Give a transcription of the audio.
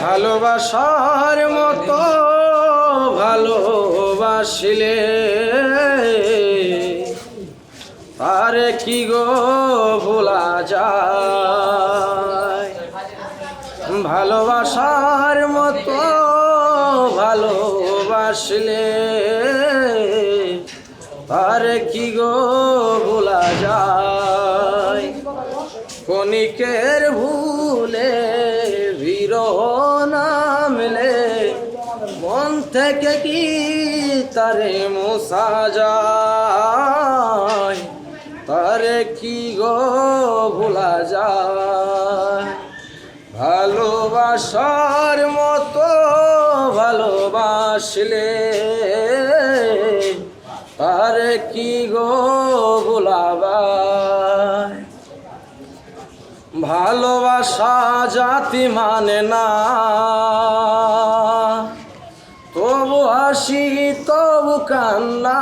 ভালোবাসার মতো ভালোবাসিলে আরে কি গো ভোলা যায়। ভালোবাসার মতো ভালোবাসিলে আরে কি গো ভোলা যায়। ক্ষণিকের ভুলে বিরহ নামলে মন থেকে কি তারে মোছা যায়। তারে কি গো ভোলা যায়। ভালোবাসার মতো ভালোবাসলে তারে কি গো ভোলাবায়। ভালোবাসা জাতি মানে না, তবু হাসি তবু কান্না।